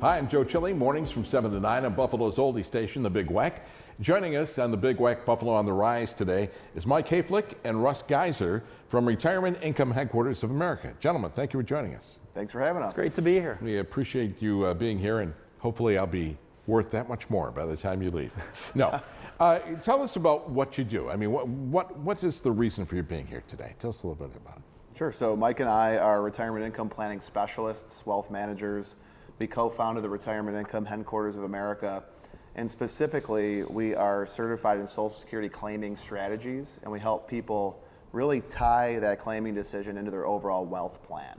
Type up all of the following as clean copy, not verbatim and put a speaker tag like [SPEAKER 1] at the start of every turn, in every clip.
[SPEAKER 1] Hi, I'm Joe Chili, mornings from 7 to 9 on Buffalo's oldie station, The Big Weck. Joining us on The Big Weck Buffalo on the Rise today is Mike Hayflick and Russ Geiser from Retirement Income Headquarters of America. Gentlemen, thank you for joining us.
[SPEAKER 2] Thanks for having us.
[SPEAKER 3] It's great to be here.
[SPEAKER 1] We appreciate you being here, and hopefully I'll be worth that much more by the time you leave. No. Tell us about what you do. I mean, what is the reason for you being here today? Tell us a little bit about it.
[SPEAKER 2] Sure. So Mike and I are retirement income planning specialists, wealth managers. We co-founded the Retirement Income Headquarters of America, and specifically, we are certified in Social Security claiming strategies, and we help people really tie that claiming decision into their overall wealth plan.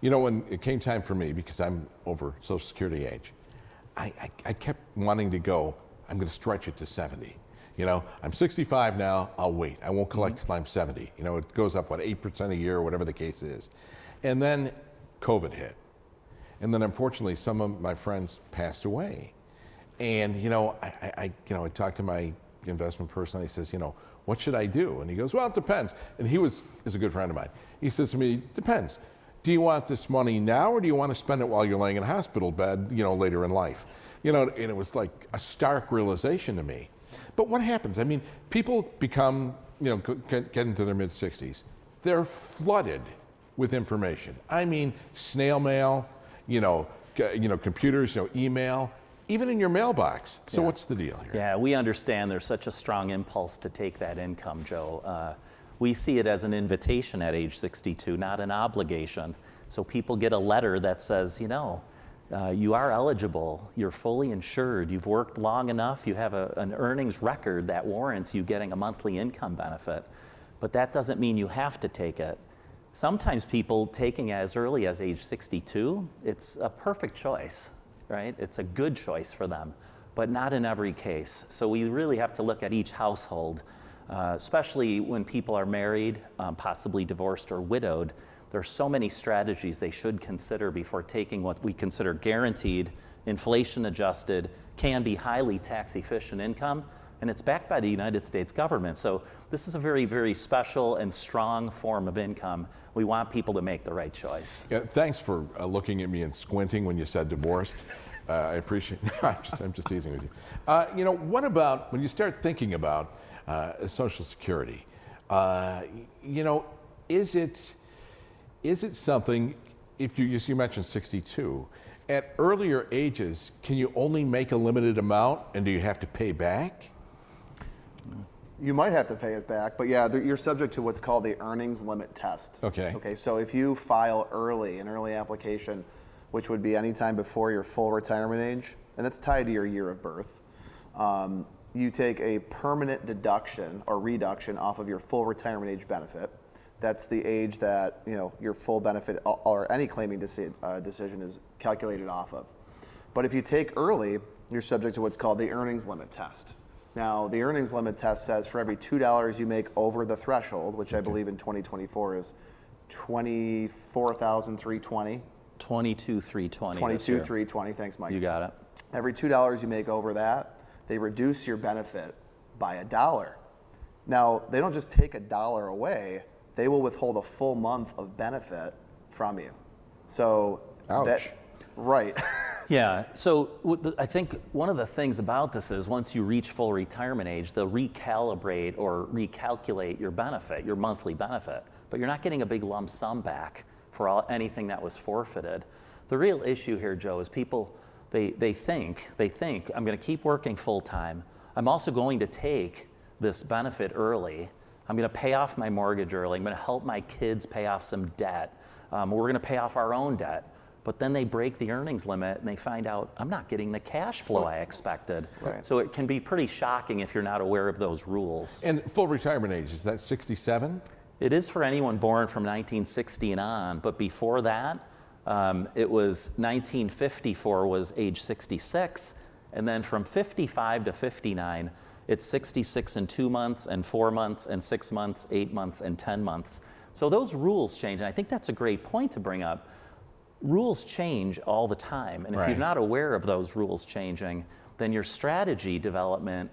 [SPEAKER 1] You know, when it came time for me, because I'm over Social Security age, I kept wanting to go, I'm going to stretch it to 70. You know, I'm 65 now, I'll wait. I won't collect till I'm 70. You know, it goes up, 8% a year, or whatever the case is. And then COVID hit. And then unfortunately, some of my friends passed away. And, I talked to my investment person, and he says, what should I do? And he goes, well, it depends. And is a good friend of mine. He says to me, it depends. Do you want this money now, or do you want to spend it while you're laying in a hospital bed, later in life? And it was like a stark realization to me. But what happens? I mean, people become, get into their mid-60s. They're flooded with information. I mean, snail mail, computers, email, even in your mailbox. So what's the deal here?
[SPEAKER 3] Yeah, we understand there's such a strong impulse to take that income, Joe. We see it as an invitation at age 62, not an obligation. So people get a letter that says, you are eligible, you're fully insured, you've worked long enough, you have an earnings record that warrants you getting a monthly income benefit. But that doesn't mean you have to take it. Sometimes people taking it as early as age 62, it's a perfect choice, right? It's a good choice for them, but not in every case. So we really have to look at each household, especially when people are married, possibly divorced or widowed. There are so many strategies they should consider before taking what we consider guaranteed, inflation-adjusted, can be highly tax-efficient income, and it's backed by the United States government. So this is a very, very special and strong form of income. We want people to make the right choice.
[SPEAKER 1] Yeah, thanks for looking at me and squinting when you said divorced. I appreciate it. I'm just teasing with you. What about when you start thinking about Social Security? Is it something, if you mentioned 62, at earlier ages, can you only make a limited amount, and do you have to pay back?
[SPEAKER 2] You might have to pay it back, but yeah, you're subject to what's called the earnings limit test.
[SPEAKER 1] Okay,
[SPEAKER 2] so if you file an early application, which would be any time before your full retirement age, and that's tied to your year of birth, you take a permanent deduction or reduction off of your full retirement age benefit. That's the age that your full benefit or any claiming decision is calculated off of. But if you take early, you're subject to what's called the earnings limit test. Now, the earnings limit test says for every $2 you make over the threshold, which I believe in 2024 is $24,320. $22,320. Thanks, Mike.
[SPEAKER 3] You got it.
[SPEAKER 2] Every $2 you make over that, they reduce your benefit by $1. Now, they don't just take $1 away, they will withhold a full month of benefit from you. So,
[SPEAKER 1] ouch.
[SPEAKER 2] Right.
[SPEAKER 3] Yeah, so I think one of the things about this is once you reach full retirement age, they'll recalibrate or recalculate your benefit, your monthly benefit, but you're not getting a big lump sum back for anything that was forfeited. The real issue here, Joe, is people, they think, I'm gonna keep working full time. I'm also going to take this benefit early. I'm gonna pay off my mortgage early. I'm gonna help my kids pay off some debt. We're gonna pay off our own debt. But then they break the earnings limit and they find out, I'm not getting the cash flow I expected.
[SPEAKER 2] Right.
[SPEAKER 3] So it can be pretty shocking if you're not aware of those rules.
[SPEAKER 1] And full retirement age, is that 67?
[SPEAKER 3] It is for anyone born from 1960 and on, but before that, it was 1954 was age 66, and then from 55 to 59, it's 66 and 2 months, and 4 months, and 6 months, 8 months, and 10 months. So those rules change, and I think that's a great point to bring up. Rules change all the time, and if you're not aware of those rules changing, then your strategy development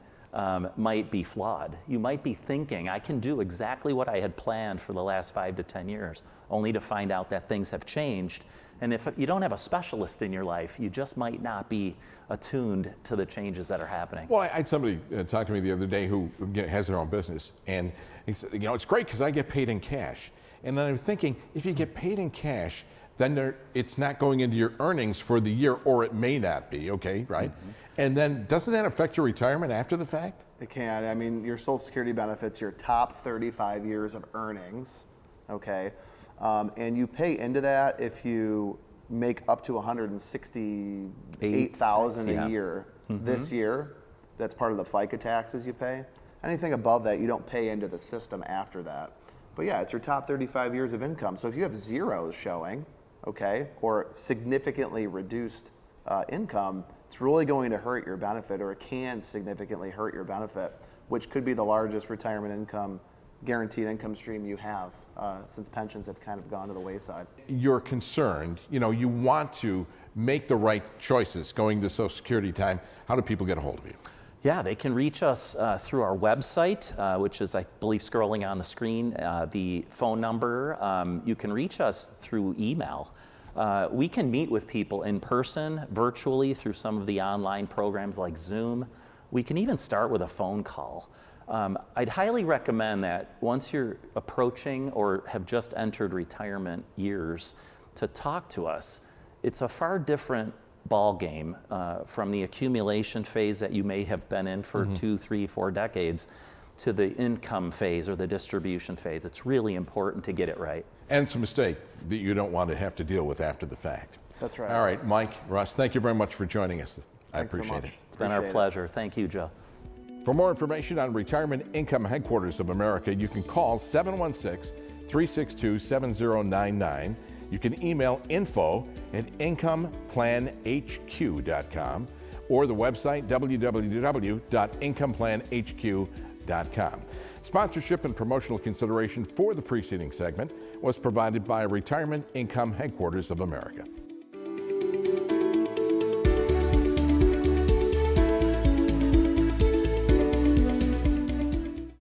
[SPEAKER 3] might be flawed. You might be thinking, I can do exactly what I had planned for the last 5 to 10 years, only to find out that things have changed. And if you don't have a specialist in your life, you just might not be attuned to the changes that are happening.
[SPEAKER 1] Well, I had somebody talk to me the other day who has their own business, and he said, it's great because I get paid in cash. And then I'm thinking, if you get paid in cash, then it's not going into your earnings for the year, or it may not be, okay, right? Mm-hmm. And then doesn't that affect your retirement after the fact?
[SPEAKER 2] It can. I mean, your Social Security benefits, your top 35 years of earnings, okay? And you pay into that if you make up to $168,000 a year. Mm-hmm. This year. That's part of the FICA taxes you pay. Anything above that, you don't pay into the system after that. But yeah, it's your top 35 years of income. So if you have zeros showing, okay, or significantly reduced income, it's really going to hurt your benefit, or it can significantly hurt your benefit, which could be the largest retirement income, guaranteed income stream you have, since pensions have kind of gone to the wayside.
[SPEAKER 1] You're concerned, you want to make the right choices going to Social Security time. How do people get a hold of you?
[SPEAKER 3] Yeah, they can reach us through our website, which is, I believe, scrolling on the screen, the phone number. You can reach us through email. We can meet with people in person, virtually, through some of the online programs like Zoom. We can even start with a phone call. I'd highly recommend that once you're approaching or have just entered retirement years, to talk to us. It's a far different ball game from the accumulation phase that you may have been in for 2, 3, 4 decades to the income phase or the distribution phase. It's really important to get it right.
[SPEAKER 1] And it's a mistake that you don't want to have to deal with after the fact.
[SPEAKER 2] That's right.
[SPEAKER 1] All right, Mike, Russ, thank you very much for joining us. I
[SPEAKER 2] Thanks
[SPEAKER 1] appreciate
[SPEAKER 2] so much.
[SPEAKER 1] it.
[SPEAKER 3] It's been our pleasure. Thank you, Joe.
[SPEAKER 1] For more information on Retirement Income Headquarters of America, you can call 716-362-7099. You can email info@incomeplanhq.com or the website www.incomeplanhq.com. Sponsorship and promotional consideration for the preceding segment was provided by Retirement Income Headquarters of America.